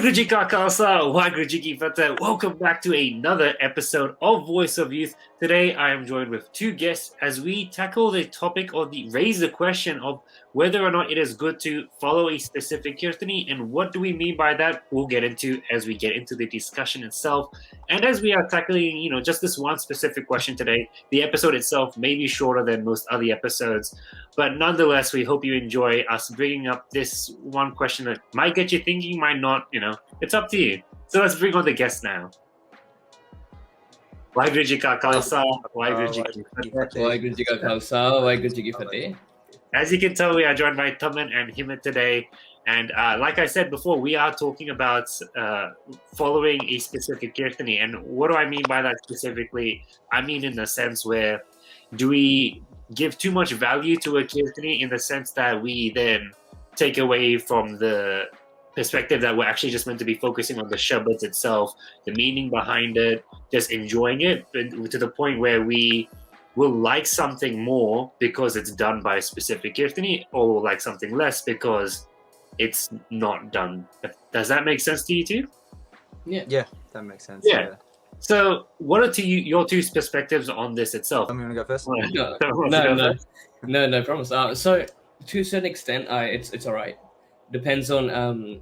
Waheguru Ji Ka Khalsa, Waheguru Ji Ki Fateh. Welcome back to another episode of Voice of Youth. Today I am joined with two guests as we tackle the topic or raise the question of whether or not it is good to follow a specific kirtani, and what do we mean by that we'll get into as we get into the discussion itself. And as we are tackling, just this one specific question today, the episode itself may be shorter than most other episodes, but nonetheless, we hope you enjoy us bringing up this one question that might get you thinking, might not, it's up to you. So let's bring on the guest now. Waheguru Ji Ka Khalsa, Waheguru Ji Ki Fateh. Waheguru Ji Ka Khalsa, Waheguru Ji Ki Fateh. As you can tell, we are joined by Taman and Himmat today. And like I said before, we are talking about following a specific kirtani. And what do I mean by that specifically? I mean in the sense where do we give too much value to a kirtani in the sense that we then take away from the perspective that we're actually just meant to be focusing on the shabbat itself, the meaning behind it, just enjoying it, to the point where we will like something more because it's done by a specific kirtani, or will like something less because it's not done. Does that make sense to you too? Yeah, that makes sense. Yeah. So, what are your two perspectives on this itself? I'm gonna go first. No, promise. So, to a certain extent, it's all right. Depends on on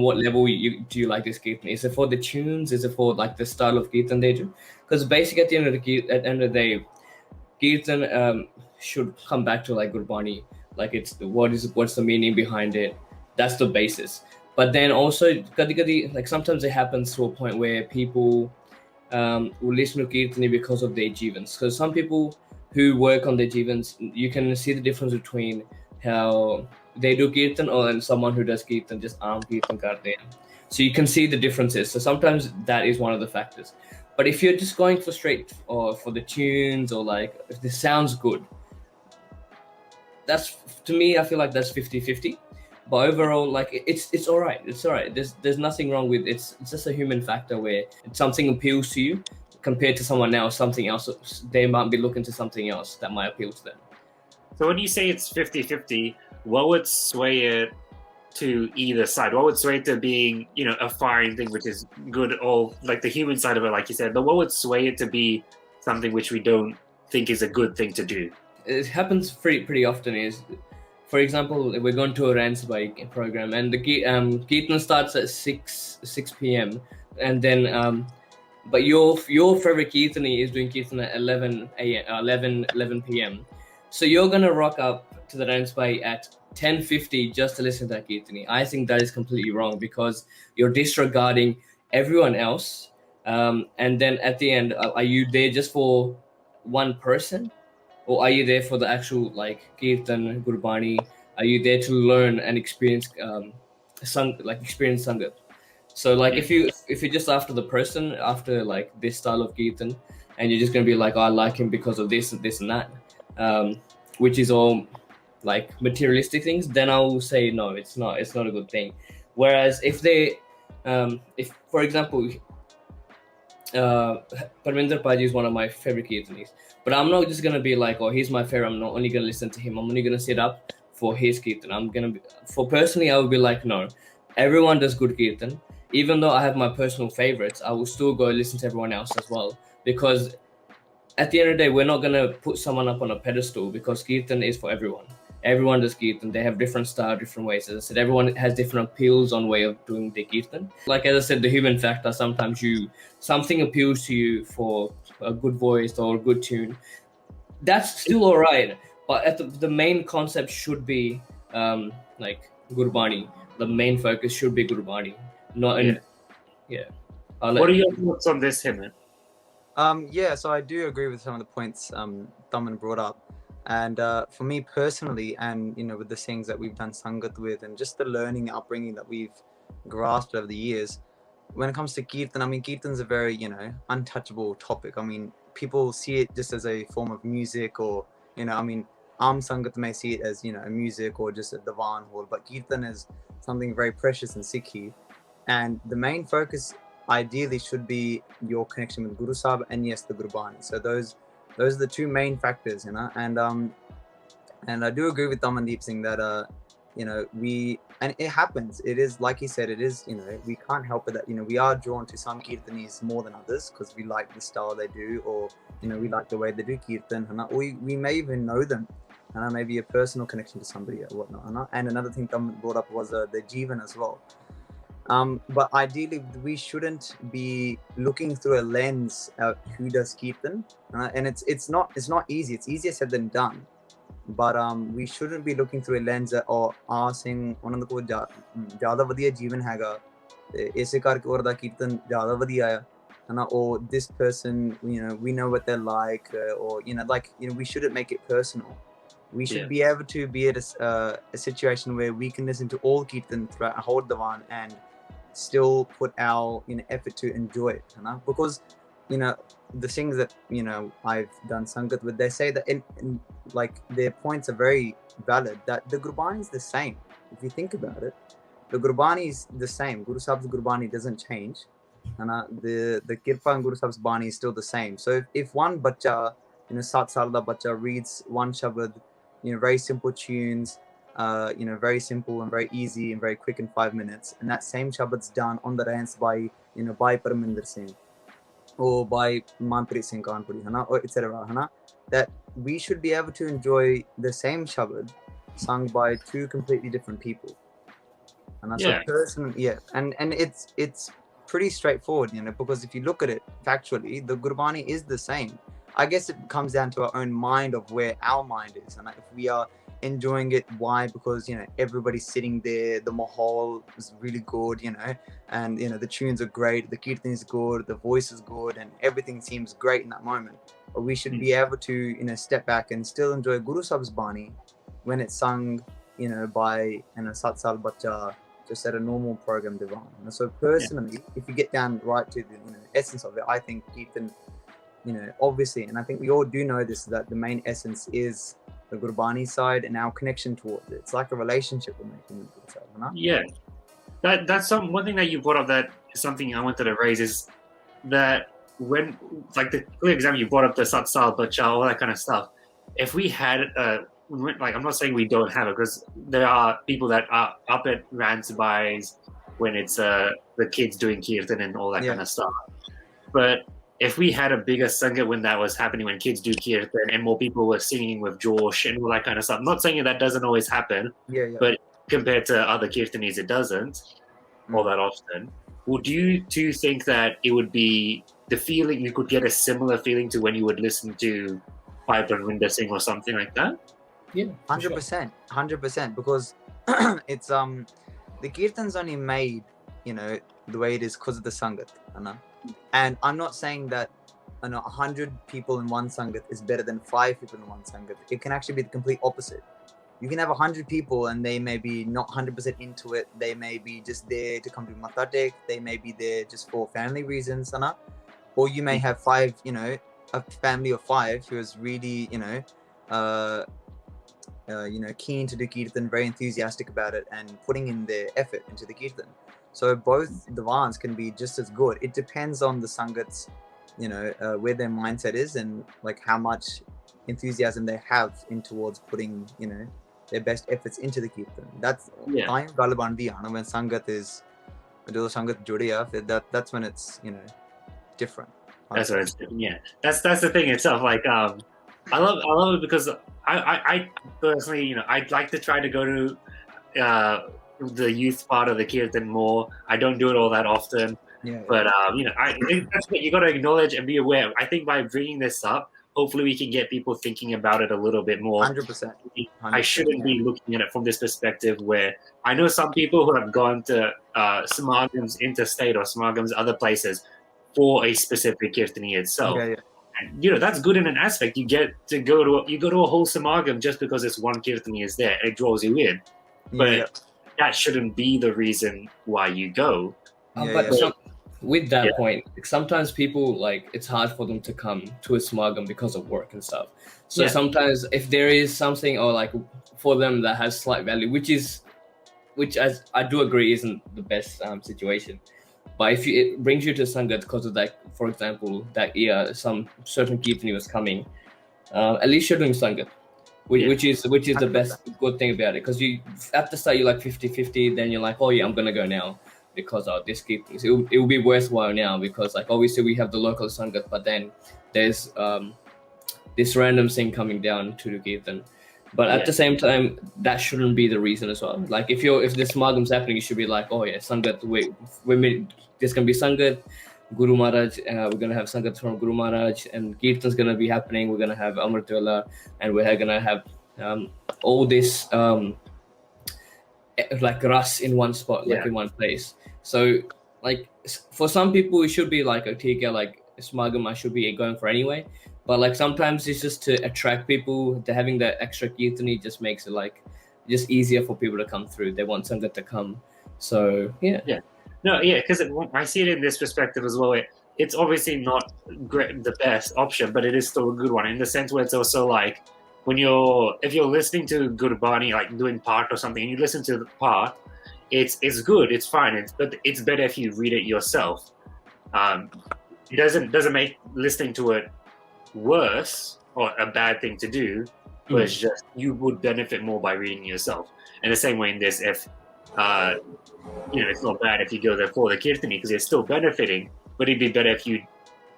what level do you like this kirtan? Is it for the tunes? Is it for like the style of kirtan they do? Because basically, at the end of the day, kirtan should come back to like Gurbani. Like what's the meaning behind it? That's the basis. But then also, like sometimes it happens to a point where people will listen to kirtani because of their jivans. Because some people who work on their jivans, you can see the difference between how they do kirtan and someone who does kirtan just kirtan karte hain. So you can see the differences. So sometimes that is one of the factors. But if you're just going for straight or for the tunes or like if this sounds good, that's, to me, I feel like that's 50-50. But overall, like it's all right. It's all right. There's nothing wrong with it's just a human factor where something appeals to you compared to someone else, something else. They might be looking to something else that might appeal to them. So when you say it's 50-50, what would sway it to either side? What would sway it to being, a fine thing, which is good, or like the human side of it, like you said, but what would sway it to be something which we don't think is a good thing to do? It happens pretty often is, for example, we're going to a Rance bike program and the kirtan starts at 6 p.m. and then but your favorite kirtani is doing kirtan at 11 p.m. So you're gonna rock up to the Rance bike at 10:50 just to listen to that kirtani. I think that is completely wrong because you're disregarding everyone else. And then at the end, are you there just for one person? Or are you there for the actual like kirtan, gurbani? Are you there to learn and experience experience sangat? So like if you're just after the person, after like this style of kirtan, and you're just gonna be like, oh, I like him because of this and that, which is all like materialistic things, then I will say no, it's not a good thing. Whereas if for example, Parminder Paji is one of my favorite kirtanis, but I'm not just gonna be like, oh, he's my favorite, I'm not only gonna listen to him, I'm only gonna sit up for his kirtan. Personally, I would be like, no, everyone does good kirtan. Even though I have my personal favorites, I will still go listen to everyone else as well, because at the end of the day, we're not gonna put someone up on a pedestal, because kirtan is for everyone. Everyone does kirtan. They have different style, different ways. As I said, everyone has different appeals on way of doing their kirtan. Like as I said, the human factor, sometimes something appeals to you for a good voice or a good tune. That's still all right. But the main concept should be like Gurbani. The main focus should be Gurbani. What are your thoughts on this, Himmat? So I do agree with some of the points Taman brought up. And for me personally, and with the Singhs that we've done sangat with, and just the learning, upbringing that we've grasped over the years, when it comes to kirtan, kirtan's a very untouchable topic. People see it just as a form of music, or sangat may see it as a music or just a divan hall, but kirtan is something very precious in Sikhi, and the main focus ideally should be your connection with Guru Sahib and yes, the Gurbani. So those are the two main factors, and I do agree with Tamandeep saying that you know, and it happens. It is like he said, it is, you know, we can't help it that, you know, we are drawn to some kirtanis more than others because we like the style they do, or, you know, we like the way they do kirtan, or we may even know them, and maybe a personal connection to somebody or whatnot. And another thing Taman brought up was the jivan as well. But ideally, we shouldn't be looking through a lens of who does kirtan, and it's not easy. It's easier said than done. But we shouldn't be looking through a lens or asking ਉਹਨਾਂ ਦਾ ਕੋਈ ਜ਼ਿਆਦਾ ਵਧੀਆ ਜੀਵਨ ਹੈਗਾ ਤੇ ਇਸੇ ਕਰਕੇ ਉਹਦਾ ਕੀਰਤਨ ਜ਼ਿਆਦਾ ਵਧੀਆ ਆ ਹਨਾ, or this person, you know, we know what they're like, or you know, like, you know, we shouldn't make it personal. We should be able to be at a situation where we can listen to all kirtan throughout a whole divan and still put our, you know, effort to enjoy it, you know? Because, you know, the things that, you know, I've done sangat with, they say that in like their points are very valid, that the Gurbani is the same. If you think about it, the Gurbani is the same. Guru Sahib's Gurbani doesn't change, and the Kirpa and Guru Sahib's Bani is still the same. So if one bacha, you know, 7 saal da bacha reads one shabad, you know, very simple tunes, you know, very simple and very easy and very quick in 5 minutes, and that same shabad's done on the rance by, you know, by Paraminder Singh or by Manpreet Singh Kanpuri, or etc., that we should be able to enjoy the same shabad sung by 2 completely different people. And that's a person, and it's pretty straightforward, you know, because if you look at it factually, the Gurbani is the same. I guess it comes down to our own mind of where our mind is, and if we are enjoying it, why? Because, you know, everybody's sitting there, the mahal is really good, you know, and, you know, the tunes are great, the kirtan is good, the voice is good, and everything seems great in that moment. But we should be able to, you know, step back and still enjoy Guru Sahib's Bani when it's sung, you know, by, you know, 7 saal bacha, just at a normal program divan. And so personally, if you get down right to the, you know, essence of it, I think kirtan, you know, obviously, and I think we all do know this, that the main essence is the Gurbani side and our connection towards it. It's like a relationship we're making with itself, you know? Yeah, that's one thing that you brought up that is something I wanted to raise, is that when, like, the clear example you brought up, the Sat Sal Bacha, all that kind of stuff. If we had like, I'm not saying we don't have it, because there are people that are up at Ransbais when it's the kids doing kirtan and all that kind of stuff. But if we had a bigger sangha when that was happening, when kids do kirtan and more people were singing with Josh and all that kind of stuff, I'm not saying that doesn't always happen, but compared to other kirtanis, it doesn't all that often. Would you two think that it would be the feeling, you could get a similar feeling to when you would listen to Piper and Winder Singh or something like that? Yeah, 100%, 100%, because it's the kirtan's only made, you know, the way it is because of the sangat, you know? And I'm not saying that, you know, 100 people in one sangat is better than 5 people in one sangat. It can actually be the complete opposite. You can have 100 people and they may be not 100% into it. They may be just there to come to Matatek. They may be there just for family reasons, you know? Or you may have 5, you know, a family of 5 who is really, you know, keen to do kirtan, very enthusiastic about it, and putting in their effort into the kirtan. So both divans can be just as good. It depends on the sangats, you know, where their mindset is and like how much enthusiasm they have in towards putting, you know, their best efforts into the kirtan. That's time galabandi when sangat is, sangat judiya, that's when it's, you know, different. That's what it's different. Yeah, that's the thing itself. Like, I love it because I personally, you know, I'd like to try to go to the youth part of the kirtan more. I don't do it all that often, but you know, I think that's what you got to acknowledge and be aware. I think by bringing this up, hopefully we can get people thinking about it a little bit more. 100%. I shouldn't be looking at it from this perspective where I know some people who have gone to samagams interstate or samagams other places for a specific kirtani itself. And, you know, that's good in an aspect. You get to go to a whole samagam just because this one kirtani is there and it draws you in. But that shouldn't be the reason why you go. With that point, sometimes people, like, it's hard for them to come to a samagam because of work and stuff. So sometimes if there is something, or like for them that has slight value, which as I do agree isn't the best situation. But if it brings you to sangat because of that, for example, that year some certain kirtani was coming, at least you're doing sangat. which is the best good thing about it, because you at the start you're like 50-50, then you're like, oh yeah, I'm gonna go now because this Kirtan. It will be worthwhile now because like obviously we have the local sangat, but then there's this random thing coming down to the Kirtan. But at the same time, that shouldn't be the reason as well. Like if this Smagam's happening, you should be like, oh yeah, sangat. There's gonna be sangat. Guru Maharaj, we're gonna have sangat from Guru Maharaj, and Kirtan's gonna be happening. We're gonna have Amritwala, and we're gonna have all this like ras in one spot, like in one place. So like for some people, it should be like a tika, like Smagam I should be going for anyway. But like sometimes it's just to attract people. To having that extra kirtani just makes it like just easier for people to come through. They want sangat to come. So yeah. No, yeah, because I see it in this perspective as well. It's obviously not the best option, but it is still a good one in the sense where it's also like if you're listening to Gurbani, like doing part or something, and you listen to the part, it's good, it's fine, but it's better if you read it yourself. It doesn't make listening to it worse or a bad thing to do, but it's just you would benefit more by reading it yourself. And the same way in this, if it's not bad if you go there for the kirtani because you're still benefiting, but it'd be better if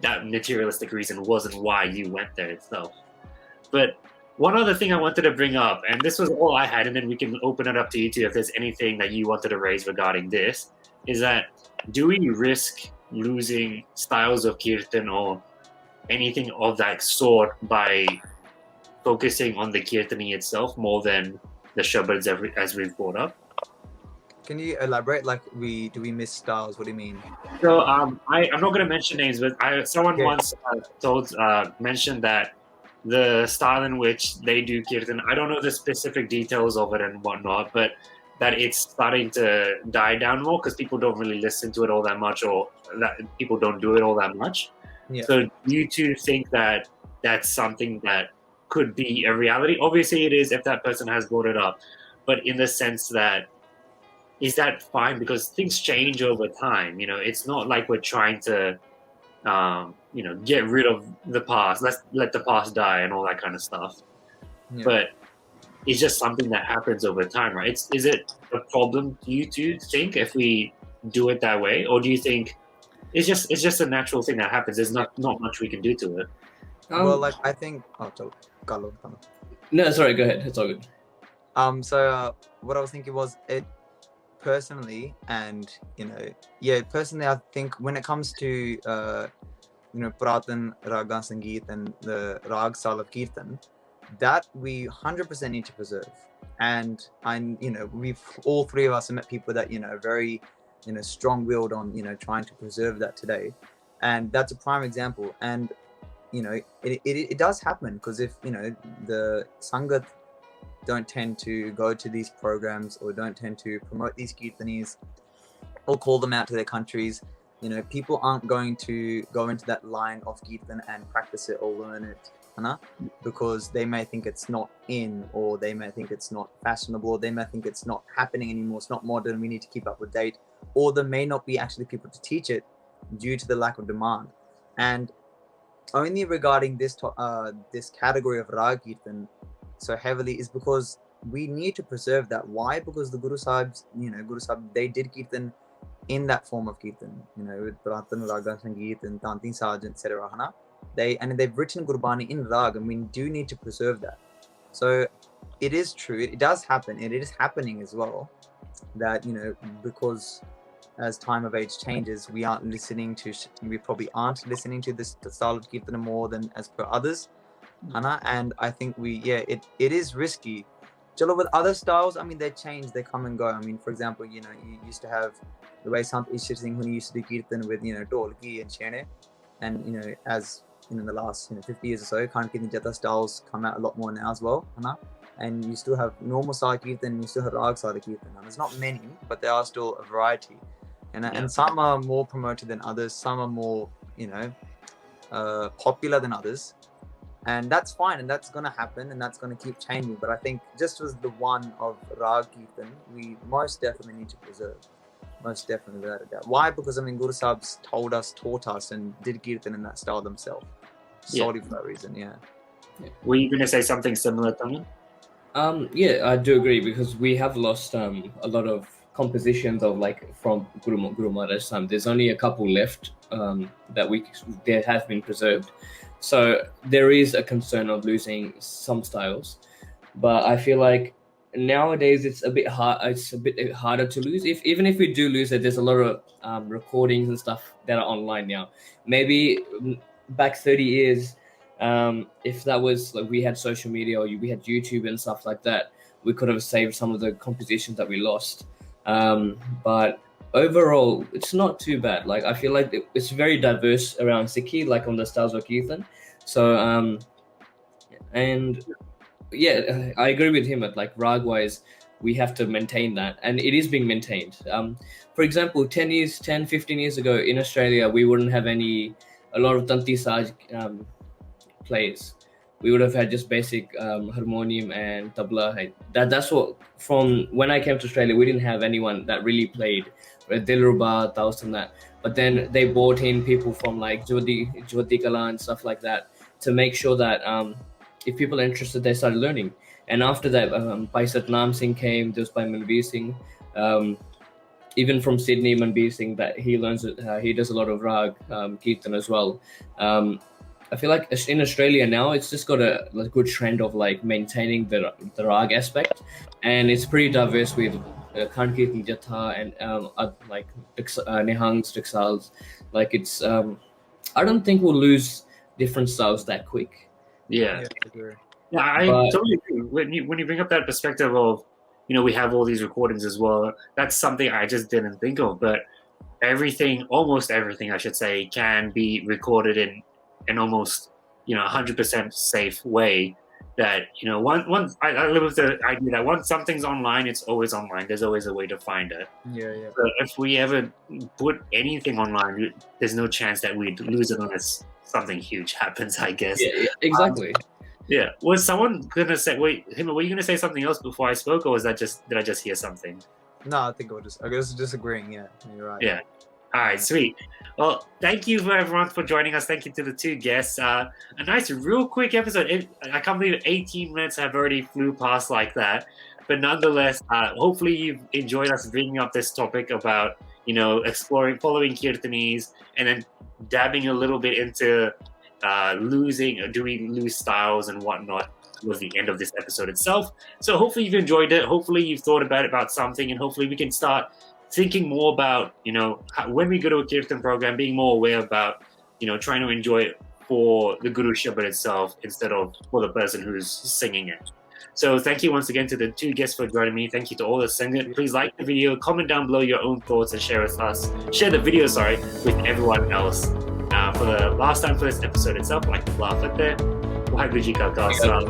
that materialistic reason wasn't why you went there itself. But one other thing I wanted to bring up, and this was all I had, and then we can open it up to you too if there's anything that you wanted to raise regarding this, is that do we risk losing styles of kirtan or anything of that sort by focusing on the kirtani itself more than the shabads as we've brought up? Can you elaborate? Like, do we miss styles? What do you mean? So I'm not going to mention names, but someone once mentioned that the style in which they do kirtan, I don't know the specific details of it and whatnot, but that it's starting to die down more because people don't really listen to it all that much, or that people don't do it all that much. Yeah. So do you two think that that's something that could be a reality? Obviously it is if that person has brought it up, but in the sense that, is that fine? Because things change over time. It's not like we're trying to, get rid of the past. Let's let the past die and all that kind of stuff. Yeah. But it's just something that happens over time, right? Is it a problem, do you two think, if we do it that way? Or do you think it's just a natural thing that happens? There's not much we can do to it. Well, like, I think... No, sorry, go ahead. It's all good. So what I was thinking was, personally, and personally, I think when it comes to Pratan Raga Sangeet and the Rag style of Kirtan, that we 100% need to preserve. And we've all three of us have met people that are very strong-willed on trying to preserve that today, and that's a prime example. And it does happen, because if the Sangat don't tend to go to these programs or don't tend to promote these kirtanis or call them out to their countries, people aren't going to go into that line of kirtan and practice it or learn it, because they may think it's not in, or they may think it's not fashionable, or they may think it's not happening anymore, it's not modern, we need to keep up with date, or there may not be actually people to teach it due to the lack of demand. And only regarding this category of Rag Kirtan so heavily is because we need to preserve that. Why? Because the Guru Sahibs, they did Kirtan in that form of Kirtan, with Pratan, Raga, Sangeet, and Tanti Saj, etc. They've written Gurbani in Rag, and we do need to preserve that. So it is true, it does happen, and it is happening as well, that because as time of age changes, we probably aren't listening to the style of Kirtan more than as per others. And I think it is risky. Chalo, with other styles, they change, they come and go. For example, you used to have the way Sant Ishwar Singh, when he used to do Kirtan with Tolki and Chene, and as in the last 50 years or so, Khan Kirtan Jata styles come out a lot more now as well. And you still have normal style Kirtan, you still have Rag style Kirtan. There's not many, but there are still a variety. And some are more promoted than others, some are more popular than others. And that's fine, and that's going to happen, and that's going to keep changing. But I think just as the one of Rag Kirtan, we most definitely need to preserve. Most definitely, without a doubt. Why? Because Guru Sahibs taught us, and did Kirtan in that style themselves. Solely for that reason, yeah. Were you going to say something similar, Taman? Yeah, I do agree, because we have lost a lot of compositions of like from Guru Maharaj's time. There's only a couple left that have been preserved. So there is a concern of losing some styles, but I feel like nowadays it's a bit hard. It's a bit harder to lose. Even if we do lose it, there's a lot of recordings and stuff that are online now. Maybe back 30 years. If that was like we had social media or we had YouTube and stuff like that, we could have saved some of the compositions that we lost. But overall, it's not too bad. Like I feel like it's very diverse around Sikhi, like on the styles of Kirtan. So and yeah, I agree with him. At like rag wise, we have to maintain that, and it is being maintained. For example, 15 years ago in Australia, we wouldn't have a lot of Tanti Saj players. We would have had just basic harmonium and tabla. That's what, from when I came to Australia, we didn't have anyone that really played Dilruba, Taus and that. But then they brought in people from like Jyoti Kala and stuff like that to make sure that if people are interested, they start learning. And after that, Bhai Satnam Singh came. There was Bhai Manveer Singh. Even from Sydney, Manveer Singh, that he learns. He does a lot of rag Kirtan as well. I feel like in Australia now, it's just got a good trend of like maintaining the rag aspect, and it's pretty diverse with Khan Kirtan Jatha and like Nihangs, Tiksals. Like it's, I don't think we'll lose different styles that quick. Yeah, I totally agree. When you bring up that perspective of, we have all these recordings as well. That's something I just didn't think of. But almost everything, I should say, can be recorded in an almost 100% safe way. That I live with the idea that once something's online, it's always online. There's always a way to find it. Yeah. But if we ever put anything online, there's no chance that we'd lose it unless something huge happens, I guess. Yeah, exactly. Yeah. Was someone gonna say? Wait, Himmat, were you gonna say something else before I spoke, or was that did I just hear something? No, I think I was just agreeing. Yeah, you're right. Yeah. All right, sweet. Well, thank you for everyone for joining us. Thank you to the two guests. A nice, real quick episode. I can't believe 18 minutes have already flew past like that. But nonetheless, hopefully you've enjoyed us bringing up this topic about, exploring, following Kirtanis, and then dabbing a little bit into do we lose styles and whatnot was the end of this episode itself. So hopefully you've enjoyed it. Hopefully you've thought about something, and hopefully we can start thinking more about, when we go to a Kirtan program, being more aware about, trying to enjoy it for the Guru Shabbat itself instead of for the person who's singing it. So thank you once again to the two guests for joining me. Thank you to all the singers. Please like the video, comment down below your own thoughts, and share the video, with everyone else. For the last time for this episode itself, I'd like to laugh at there. Waheguru Ji Ka Khalsa.